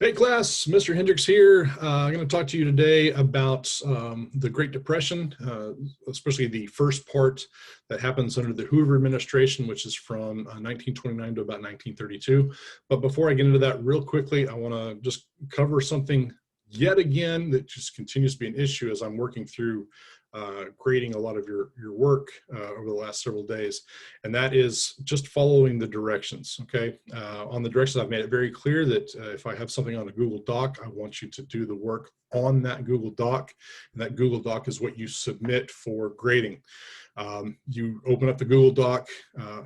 Hey class, Mr. Hendricks here. I'm going to talk to you today about the Great Depression, especially the first part that happens under the Hoover administration, which is from 1929 to about 1932. But before I get into that real quickly, I want to just cover something yet again that just continues to be an issue as I'm working through grading a lot of your work over the last several days, and that is just following the directions. Okay, on the directions I've made it very clear that if I have something on a Google Doc, I want you to do the work on that Google Doc, and that Google Doc is what you submit for grading. You open up the Google Doc,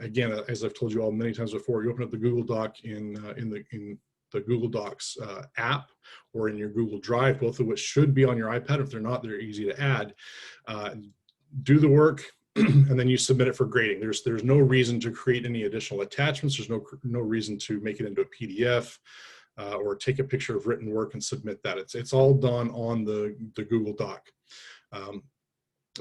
again, as I've told you all many times before, you open up the Google Doc in the Google Docs app or in your Google Drive, both of which should be on your iPad. If they're not, they're easy to add. Do the work, and then you submit it for grading. There's no reason to create any additional attachments. There's no reason to make it into a PDF or take a picture of written work and submit that. It's all done on the Google Doc.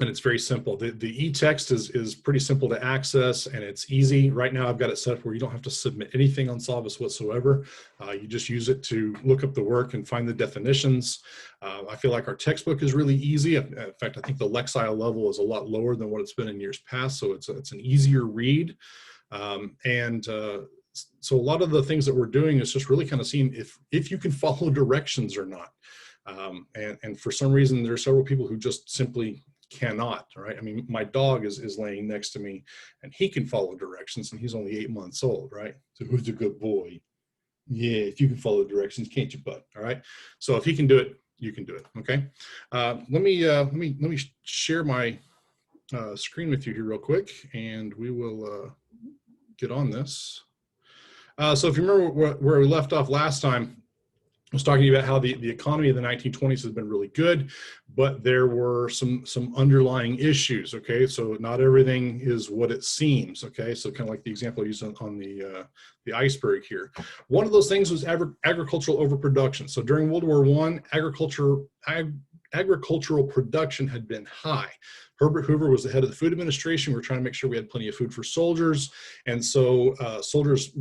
And it's very simple. The e-text is pretty simple to access, and it's easy. Right now I've got it set up where you don't have to submit anything on Solvus whatsoever. You just use it to look up the work and find the definitions. I feel like our textbook is really easy. In fact, I think the Lexile level is a lot lower than what it's been in years past, so it's an easier read. So a lot of the things that we're doing is just really kind of seeing if you can follow directions or not. And for some reason, there are several people who just simply cannot, right? I mean, my dog is laying next to me and he can follow directions, and he's only 8 months old, right? So who's a good boy? Yeah, if you can follow directions, can't you, bud? All right. So if he can do it, you can do it. Okay. Let me share my screen with you here real quick, and we will get on this. So if you remember where we left off last time, I was talking about how the economy of the 1920s has been really good, but there were some underlying issues. Okay, so not everything is what it seems. Okay, so kind of like the example I used on the iceberg here. One of those things was agricultural overproduction. So during World War I, agricultural production had been high. Herbert Hoover was the head of the Food Administration. We were trying to make sure we had plenty of food for soldiers, and so soldiers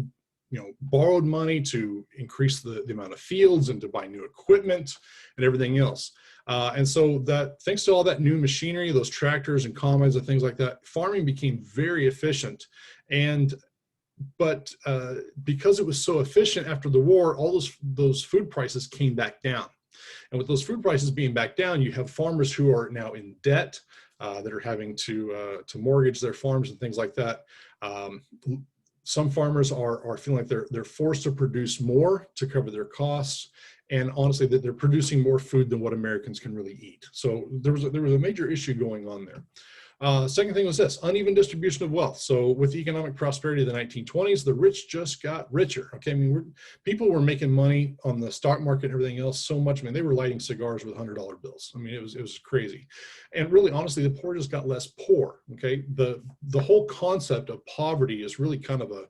borrowed money to increase the amount of fields and to buy new equipment and everything else. And so that, thanks to all that new machinery, those tractors and combines and things like that, farming became very efficient. But because it was so efficient after the war, all those food prices came back down. And with those food prices being back down, you have farmers who are now in debt, that are having to mortgage their farms and things like that. Some farmers are feeling like they're forced to produce more to cover their costs, and honestly, that they're producing more food than what Americans can really eat. So there was a major issue going on there. Second thing was this: uneven distribution of wealth. So with the economic prosperity of the 1920s, the rich just got richer. Okay, I mean, people were making money on the stock market and everything else so much. I mean, they were lighting cigars with $100 bills. I mean, it was crazy. And really, honestly, the poor just got less poor. Okay, the whole concept of poverty is really kind of a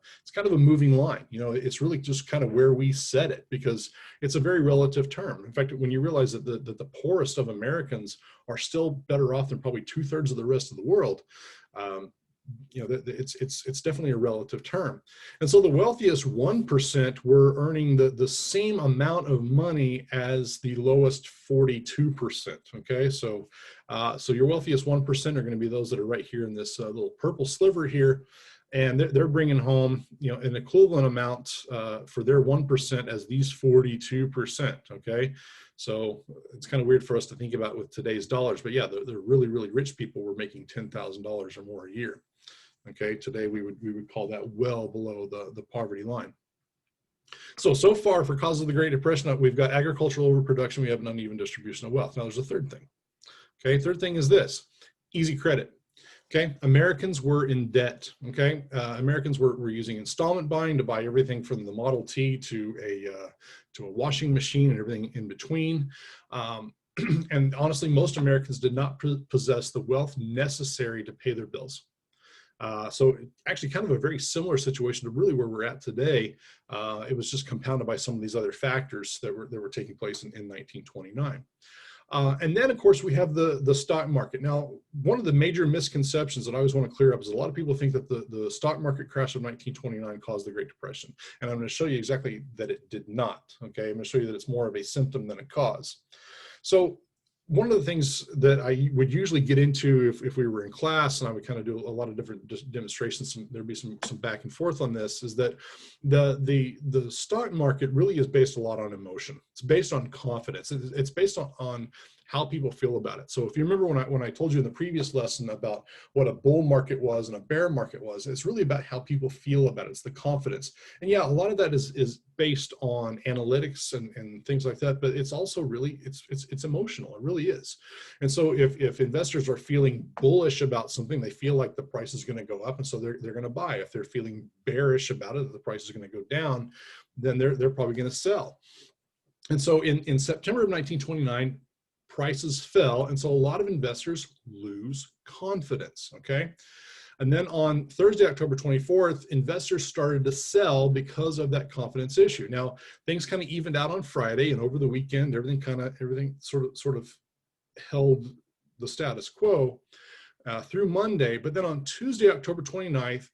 moving line. It's really just kind of where we set it, because it's a very relative term. In fact, when you realize that the poorest of Americans are still better off than probably 2/3 of the rest of the world, it's definitely a relative term. And so the wealthiest 1% were earning the same amount of money as the lowest 42%. Okay, so your wealthiest 1% are going to be those that are right here in this little purple sliver here. And they're bringing home, an equivalent amount for their 1% as these 42%. Okay, so it's kind of weird for us to think about with today's dollars, but yeah, the really, really rich people were making $10,000 or more a year. Okay, today we would call that well below the poverty line. So far, for cause of the Great Depression, we've got agricultural overproduction. We have an uneven distribution of wealth. Now there's a third thing. Okay, third thing is this: easy credit. Okay, Americans were in debt. Okay, Americans were using installment buying to buy everything from the Model T to a washing machine and everything in between. And honestly, most Americans did not possess the wealth necessary to pay their bills. So actually kind of a very similar situation to really where we're at today. It was just compounded by some of these other factors that were taking place in 1929. And then, of course, we have the stock market. Now, one of the major misconceptions that I always want to clear up is a lot of people think that the stock market crash of 1929 caused the Great Depression. And I'm going to show you exactly that it did not. Okay, I'm going to show you that it's more of a symptom than a cause. So one of the things that I would usually get into if we were in class, and I would kind of do a lot of different demonstrations, there'd be some back and forth on this, is that the stock market really is based a lot on emotion. It's based on confidence. It's based on how people feel about it. So if you remember when I told you in the previous lesson about what a bull market was and a bear market was, it's really about how people feel about it. It's the confidence. And yeah, a lot of that is based on analytics and things like that, but it's also really, it's emotional. It really is. And so if investors are feeling bullish about something, they feel like the price is going to go up, and so they're going to buy. If they're feeling bearish about it, that the price is going to go down, then they're probably going to sell. And so in September of 1929, prices fell, and so a lot of investors lose confidence, okay? And then on Thursday, October 24th, investors started to sell because of that confidence issue. Now, things kind of evened out on Friday, and over the weekend, everything sort of held the status quo through Monday. But then on Tuesday, October 29th,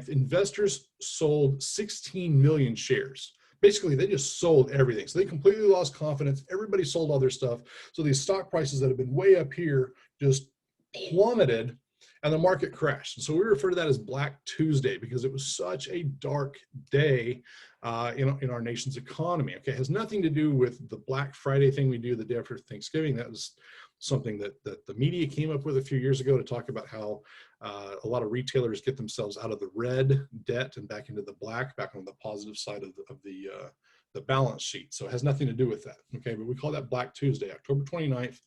investors sold 16 million shares. Basically, they just sold everything. So they completely lost confidence. Everybody sold all their stuff. So these stock prices that have been way up here just plummeted, and the market crashed. And so we refer to that as Black Tuesday because it was such a dark day in our nation's economy. Okay, it has nothing to do with the Black Friday thing we do the day after Thanksgiving. That was something that the media came up with a few years ago to talk about how a lot of retailers get themselves out of the red debt and back into the black, back on the positive side of the balance sheet. So it has nothing to do with that. Okay, but we call that Black Tuesday, October 29th,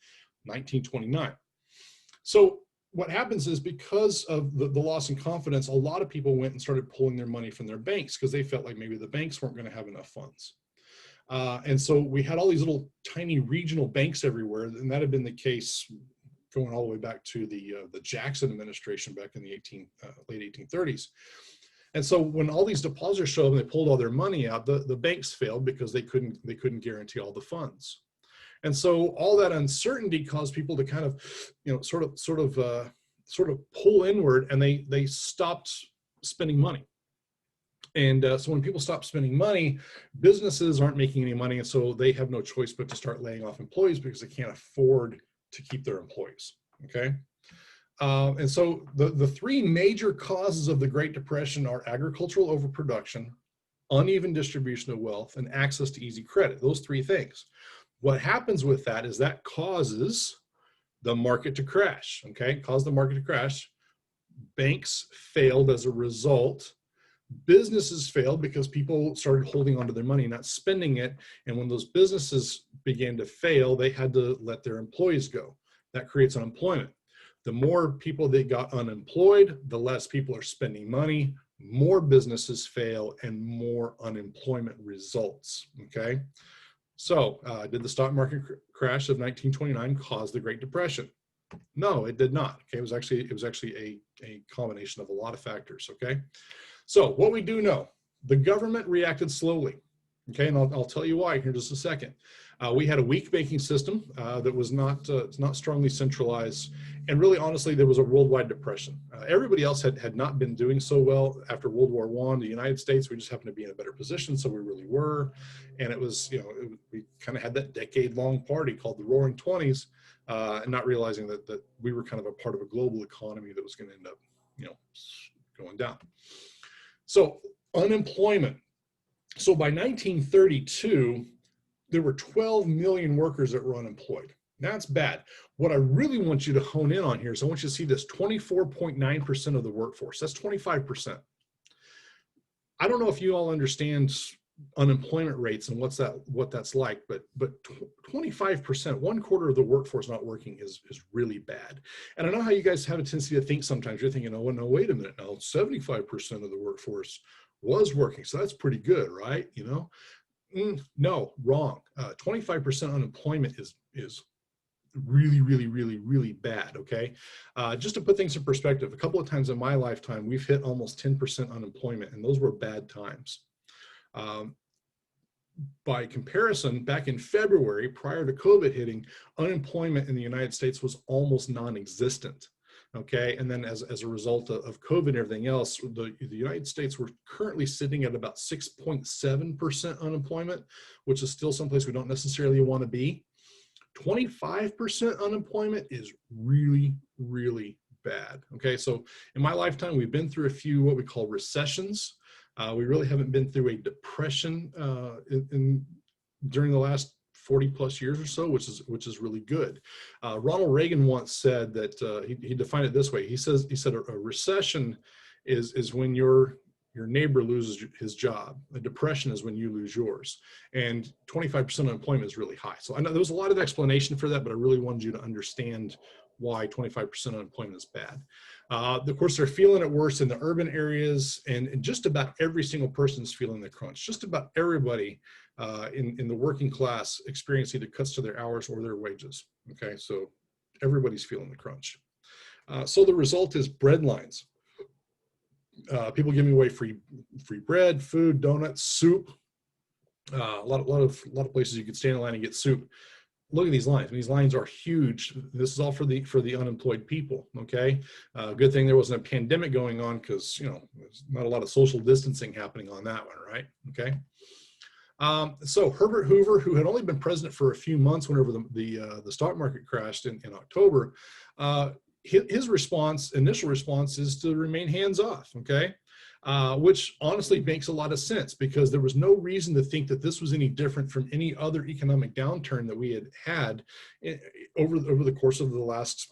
1929. So what happens is because of the loss in confidence, a lot of people went and started pulling their money from their banks because they felt like maybe the banks weren't going to have enough funds. And so we had all these little tiny regional banks everywhere, and that had been the case going all the way back to the Jackson administration back in the late 1830s. And so when all these depositors showed up and they pulled all their money out, the banks failed because they couldn't guarantee all the funds. And so all that uncertainty caused people to kind of, sort of pull inward, and they stopped spending money. And so when people stop spending money, businesses aren't making any money, and so they have no choice but to start laying off employees because they can't afford to keep their employees, okay? And so the three major causes of the Great Depression are agricultural overproduction, uneven distribution of wealth, and access to easy credit, those three things. What happens with that is that causes the market to crash, okay? Caused the market to crash. Banks failed as a result. Businesses failed because people started holding onto their money, not spending it. And when those businesses began to fail, they had to let their employees go. That creates unemployment. The more people that got unemployed, the less people are spending money, more businesses fail, and more unemployment results, okay? So did the stock market crash of 1929 cause the Great Depression? No, it did not. Okay, it was actually a combination of a lot of factors, okay? So what we do know, the government reacted slowly, okay, and I'll tell you why here in just a second. We had a weak banking system that was not strongly centralized, and really honestly, there was a worldwide depression. Everybody else had not been doing so well after World War I. The United States, we just happened to be in a better position, so we really were, and it was, we kind of had that decade-long party called the Roaring '20s, and not realizing that we were kind of a part of a global economy that was going to end up, going down. So unemployment. So by 1932, there were 12 million workers that were unemployed. That's bad. What I really want you to hone in on here is I want you to see this 24.9% of the workforce. That's 25%. I don't know if you all understand unemployment rates and what that's like, but 25%, 1/4 of the workforce not working is really bad. And I know how you guys have a tendency to think sometimes. You're thinking, oh no, wait a minute, now 75% of the workforce was working, so that's pretty good, right? No, wrong. 25% unemployment is really, really, really, really bad, okay? Just to put things in perspective, a couple of times in my lifetime, we've hit almost 10% unemployment, and those were bad times. by comparison, back in February, prior to COVID hitting, unemployment in the United States was almost non-existent. Okay, and then as a result of COVID and everything else, the United States, we're currently sitting at about 6.7% unemployment, which is still someplace we don't necessarily want to be. 25% unemployment is really, really bad. Okay, so in my lifetime, we've been through a few what we call recessions. We really haven't been through a depression during the last 40 plus years or so, which is really good. Ronald Reagan once said that he defined it this way. He said a recession is when your neighbor loses his job. A depression is when you lose yours. And 25% unemployment is really high. So I know there was a lot of explanation for that, but I really wanted you to understand why 25% unemployment is bad. Of course, they're feeling it worse in the urban areas, and just about every single person is feeling the crunch. Just about everybody in the working class experience either cuts to their hours or their wages. Okay, so everybody's feeling the crunch. So the result is breadlines. People giving away free bread, food, donuts, soup. A lot of places you could stand in line and get soup. Look at these lines. These lines are huge. This is all for the unemployed people. Okay, good thing there wasn't a pandemic going on, because there's not a lot of social distancing happening on that one, right? Okay. So Herbert Hoover, who had only been president for a few months whenever the stock market crashed in October, his initial response is to remain hands off. Okay. Which honestly makes a lot of sense, because there was no reason to think that this was any different from any other economic downturn that we had over the course of the last,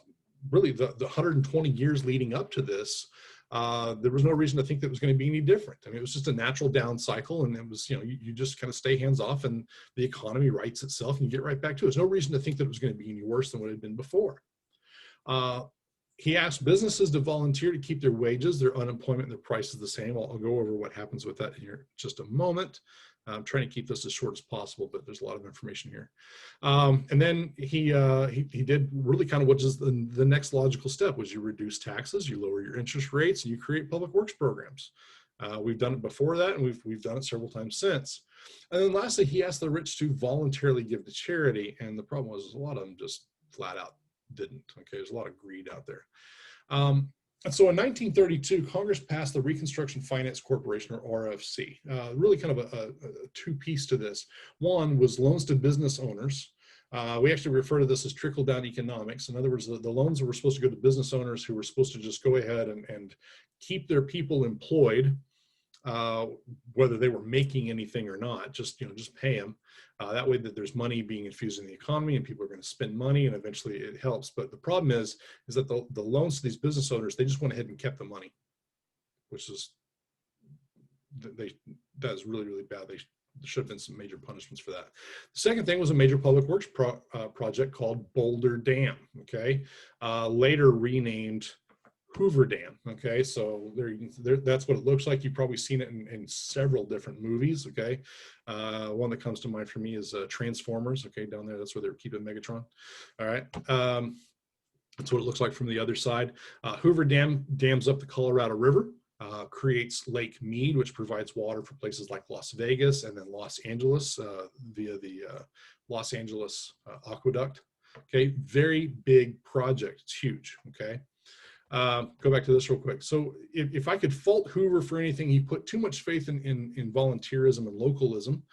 really the 120 years leading up to this. There was no reason to think that it was going to be any different. I mean, it was just a natural down cycle, and it was, you just kind of stay hands off, and the economy rights itself, and you get right back to it. There's no reason to think that it was going to be any worse than what it had been before. He asked businesses to volunteer to keep their wages, their unemployment, and their prices the same. I'll go over what happens with that here in just a moment. I'm trying to keep this as short as possible, but there's a lot of information here. And then he did really kind of what is the next logical step, was you reduce taxes, you lower your interest rates, and you create public works programs. We've done it before that, and we've done it several times since. And then lastly, he asked the rich to voluntarily give to charity, and the problem was a lot of them just flat out didn't. Okay, there's a lot of greed out there. And so in 1932, Congress passed the Reconstruction Finance Corporation, or RFC. Really kind of a two-piece to this. One was loans to business owners. We actually refer to this as trickle-down economics. In other words, the loans were supposed to go to business owners who were supposed to just go ahead and keep their people employed, whether they were making anything or not, just pay them. That way that there's money being infused in the economy, and people are going to spend money, and eventually it helps. But the problem is that the loans to these business owners, they just went ahead and kept the money, which is that is really, really bad. There should have been some major punishments for that. The second thing was a major public works project called Boulder Dam. Okay, later renamed Hoover Dam. Okay, so that's what it looks like. You've probably seen it in several different movies. Okay, one that comes to mind for me is Transformers. Okay, down there, that's where they're keeping Megatron. All right, that's what it looks like from the other side. Hoover Dam dams up the Colorado River, creates Lake Mead, which provides water for places like Las Vegas and then Los Angeles via the Los Angeles Aqueduct. Okay, very big project. It's huge. Okay. Go back to this real quick. So if I could fault Hoover for anything, he put too much faith in volunteerism and localism,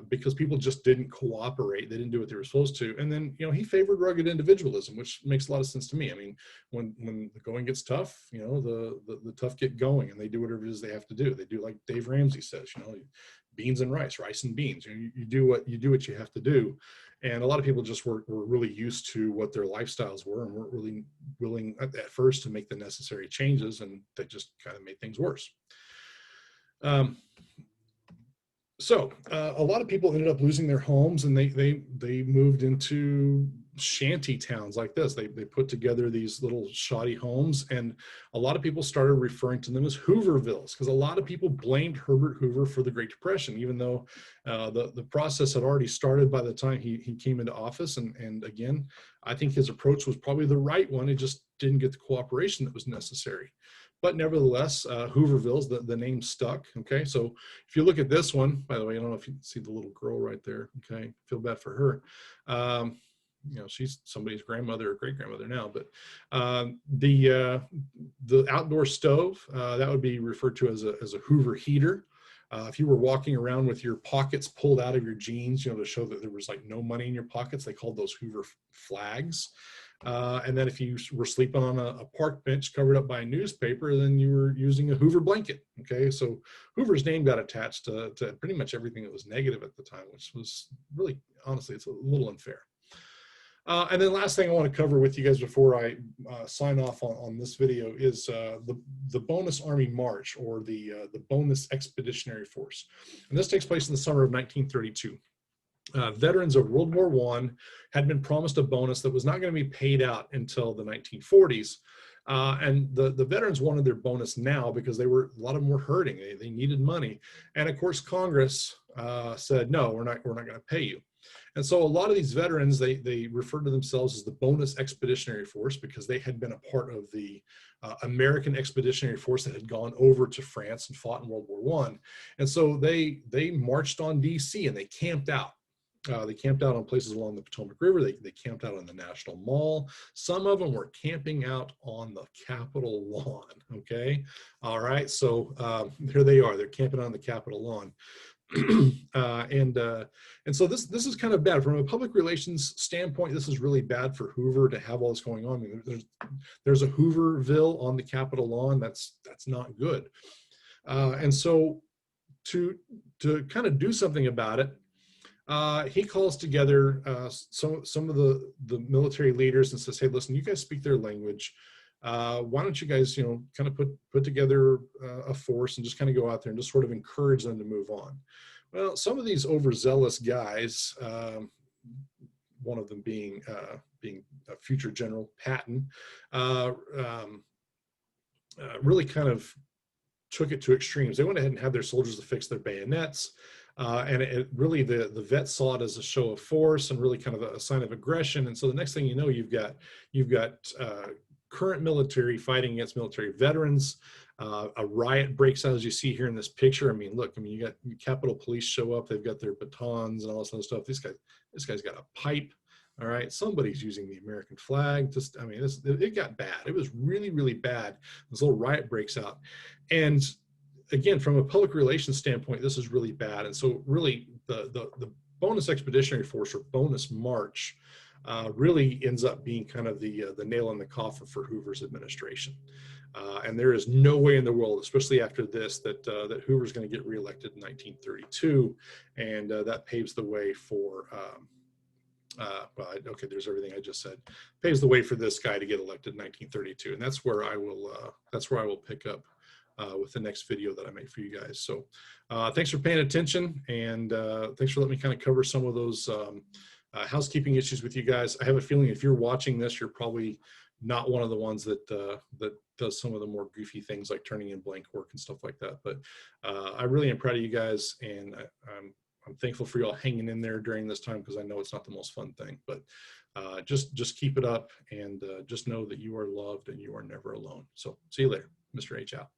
because people just didn't cooperate. They didn't do what they were supposed to. And then, he favored rugged individualism, which makes a lot of sense to me. I mean, when the going gets tough, the tough get going, and they do whatever it is they have to do. They do like Dave Ramsey says, beans and rice and beans. You do what you have to do. And a lot of people just were really used to what their lifestyles were, and weren't really willing at first to make the necessary changes, and that just kind of made things worse. So a lot of people ended up losing their homes, and they moved into shanty towns like this. They put together these little shoddy homes, and a lot of people started referring to them as Hoovervilles, because a lot of people blamed Herbert Hoover for the Great Depression, even though the process had already started by the time he came into office. And again, I think his approach was probably the right one. It just didn't get the cooperation that was necessary. But nevertheless, Hoovervilles, the name stuck. Okay, so if you look at this one, by the way, I don't know if you can see the little girl right there. Okay, feel bad for her. You know, she's somebody's grandmother or great grandmother now. But the outdoor stove, that would be referred to as a Hoover heater. If you were walking around with your pockets pulled out of your jeans, you know, to show that there was like no money in your pockets, they called those Hoover flags. And then if you were sleeping on a park bench covered up by a newspaper, then you were using a Hoover blanket. Okay, so Hoover's name got attached to pretty much everything that was negative at the time, which was really, honestly, it's a little unfair. And then last thing I want to cover with you guys before I sign off on this video is the Bonus Army March, or the Bonus Expeditionary Force. And this takes place in the summer of 1932. Veterans of World War I had been promised a bonus that was not going to be paid out until the 1940s. And the veterans wanted their bonus now because a lot of them were hurting. They needed money. And of course, Congress said, no, we're not going to pay you. And so a lot of these veterans, they referred to themselves as the Bonus Expeditionary Force because they had been a part of the American Expeditionary Force that had gone over to France and fought in World War I. And so they marched on DC and they camped out. They camped out on places along the Potomac River. They camped out on the National Mall. Some of them were camping out on the Capitol lawn. Okay, all right. So here they are. They're camping on the Capitol lawn. And so this is kind of bad from a public relations standpoint. This is really bad for Hoover to have all this going on. I mean, there's a Hooverville on the Capitol lawn. That's not good. And so to kind of do something about it, he calls together some of the military leaders and says, hey, listen, you guys speak their language. Why don't you guys, you know, kind of put together a force and just kind of go out there and just sort of encourage them to move on. Well, some of these overzealous guys, one of them being a future General Patton, really kind of took it to extremes. They went ahead and had their soldiers to fix their bayonets. And it really, the vets saw it as a show of force and really kind of a sign of aggression. And so the next thing you know, you've got current military fighting against military veterans. A riot breaks out, as you see here in this picture. I mean, look, I mean, you got Capitol Police show up. They've got their batons and all this other stuff. This guy's got a pipe. All right, somebody's using the American flag. Just, I mean, it got bad. It was really, really bad. This little riot breaks out, and again, from a public relations standpoint, this is really bad. And so, really, the Bonus Expeditionary Force, or Bonus March, really ends up being kind of the nail in the coffin for Hoover's administration. And there is no way in the world, especially after this, that Hoover's going to get reelected in 1932, and that paves the way for. Okay, there's everything I just said. Paves the way for this guy to get elected in 1932, and that's where I will pick up with the next video that I make for you guys. So thanks for paying attention, and thanks for letting me kind of cover some of those housekeeping issues with you guys. I have a feeling if you're watching this, you're probably not one of the ones that does some of the more goofy things like turning in blank work and stuff like that. But I really am proud of you guys, and I'm thankful for y'all hanging in there during this time, because I know it's not the most fun thing. But just keep it up, and just know that you are loved and you are never alone. So see you later. Mr. H out.